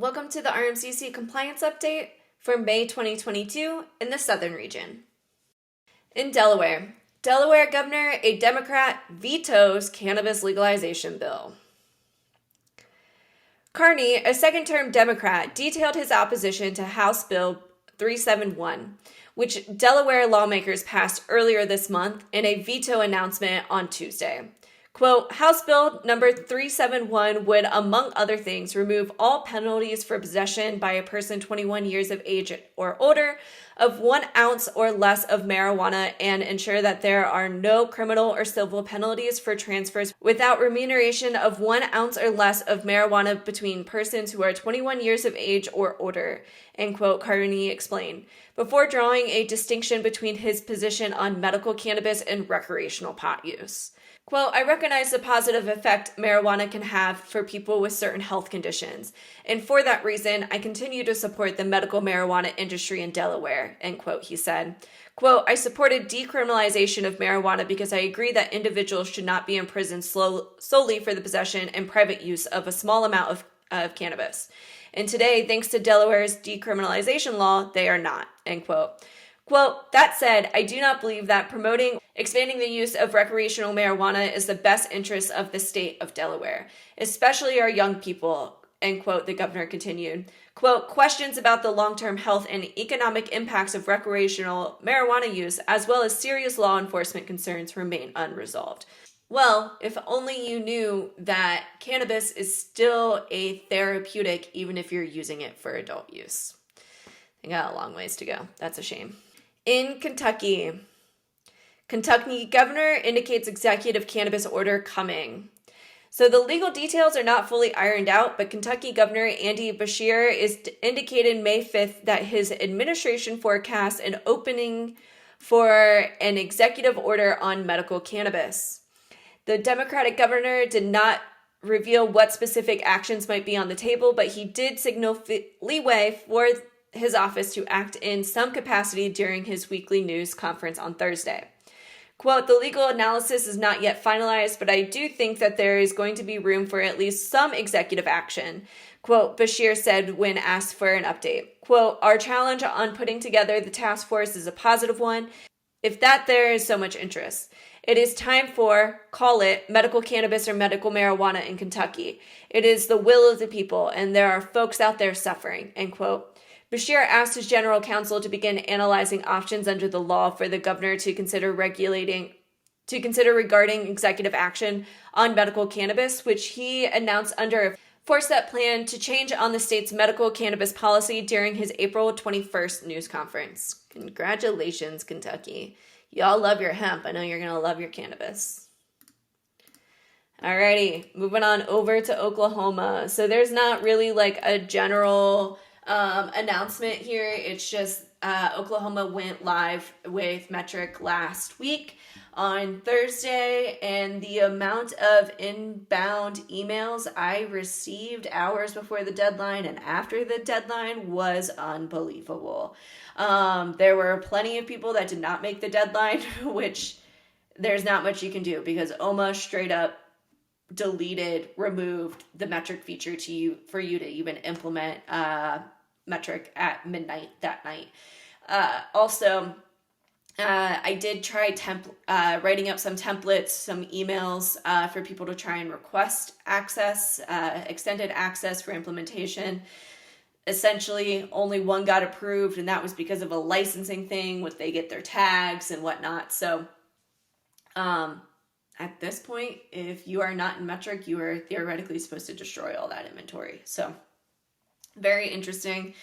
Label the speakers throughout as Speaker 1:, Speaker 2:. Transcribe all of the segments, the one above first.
Speaker 1: Welcome to the RMCC compliance update for May 2022 in the Southern region. In Delaware, Governor, a Democrat, vetoes cannabis legalization bill. Carney, a second-term Democrat, detailed his opposition to House Bill 371, which Delaware lawmakers passed earlier this month in a veto announcement on Tuesday. Quote, House Bill number 371 would, among other things, remove all penalties for possession by a person 21 years of age or older of 1 ounce or less of marijuana and ensure that there are no criminal or civil penalties for transfers without remuneration of 1 ounce or less of marijuana between persons who are 21 years of age or older, end quote, Carney explained, before drawing a distinction between his position on medical cannabis and recreational pot use. Quote, I recognize the positive effect marijuana can have for people with certain health conditions, and for that reason, I continue to support the medical marijuana industry in Delaware, end quote, he said. Quote, I supported decriminalization of marijuana because I agree that individuals should not be imprisoned solely for the possession and private use of a small amount of cannabis. And today, thanks to Delaware's decriminalization law, they are not, end quote. Quote, that said, I do not believe that expanding the use of recreational marijuana is the best interest of the state of Delaware, especially our young people, end quote, the governor continued. Quote, questions about the long-term health and economic impacts of recreational marijuana use, as well as serious law enforcement concerns, remain unresolved. Well, if only you knew that cannabis is still a therapeutic, even if you're using it for adult use. I got a long ways to go. That's a shame. In Kentucky governor indicates executive cannabis order coming. So the legal details are not fully ironed out, but Kentucky Governor Andy Beshear indicated May 5th that his administration forecasts an opening for an executive order on medical cannabis. The Democratic governor did not reveal what specific actions might be on the table, but he did signal leeway for his office to act in some capacity during his weekly news conference on Thursday. Quote, the legal analysis is not yet finalized, but I do think that there is going to be room for at least some executive action, quote, Beshear said when asked for an update. Quote, our challenge on putting together the task force is a positive one, if that there is so much interest. It is time for, call it, medical cannabis or medical marijuana in Kentucky. It is the will of the people, and there are folks out there suffering, end quote. Beshear asked his general counsel to begin analyzing options under the law for the governor to consider regarding executive action on medical cannabis, which he announced under a four-step plan to change on the state's medical cannabis policy during his April 21st news conference. Congratulations, Kentucky. Y'all love your hemp. I know you're going to love your cannabis. Alrighty, moving on over to Oklahoma. So there's not really like a general announcement here. It's just Oklahoma went live with Metric last week on Thursday, and the amount of inbound emails I received hours before the deadline and after the deadline was unbelievable. There were plenty of people that did not make the deadline, which there's not much you can do because OMA straight up removed the Metric feature for you to even implement Metric at midnight that night. I did try writing up some templates, some emails for people to try and request access, extended access for implementation. Essentially, only one got approved, and that was because of a licensing thing, with they get their tags and whatnot. So at this point, if you are not in Metric, you are theoretically supposed to destroy all that inventory. So very interesting.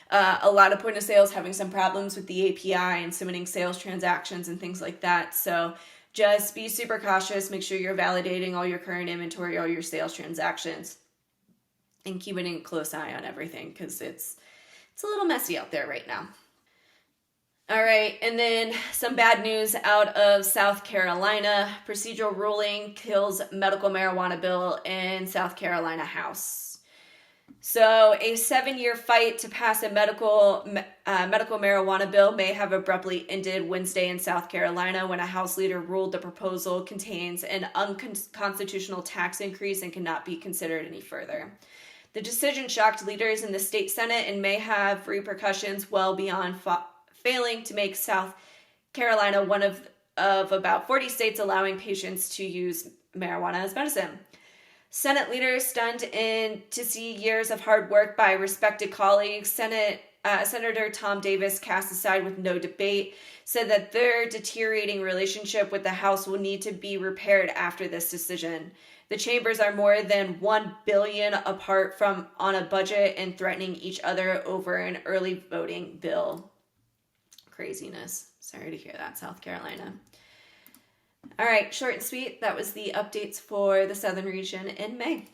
Speaker 1: A lot of point of sales having some problems with the API and submitting sales transactions and things like that. So just be super cautious. Make sure you're validating all your current inventory, all your sales transactions, and keeping a close eye on everything because it's a little messy out there right now. All right, and then some bad news out of South Carolina. Procedural ruling kills medical marijuana bill in South Carolina House. So a 7-year fight to pass a medical marijuana bill may have abruptly ended Wednesday in South Carolina when a House leader ruled the proposal contains an unconstitutional tax increase and cannot be considered any further. The decision shocked leaders in the state Senate and may have repercussions well beyond failing to make South Carolina one of about 40 states allowing patients to use marijuana as medicine. Senate leaders, stunned to see years of hard work by respected colleagues, Senator Tom Davis cast aside with no debate, said that their deteriorating relationship with the House will need to be repaired after this decision. The chambers are more than $1 billion apart on a budget and threatening each other over an early voting bill. Craziness. Sorry to hear that, South Carolina. All right, short and sweet. That was the updates for the Southern region in May.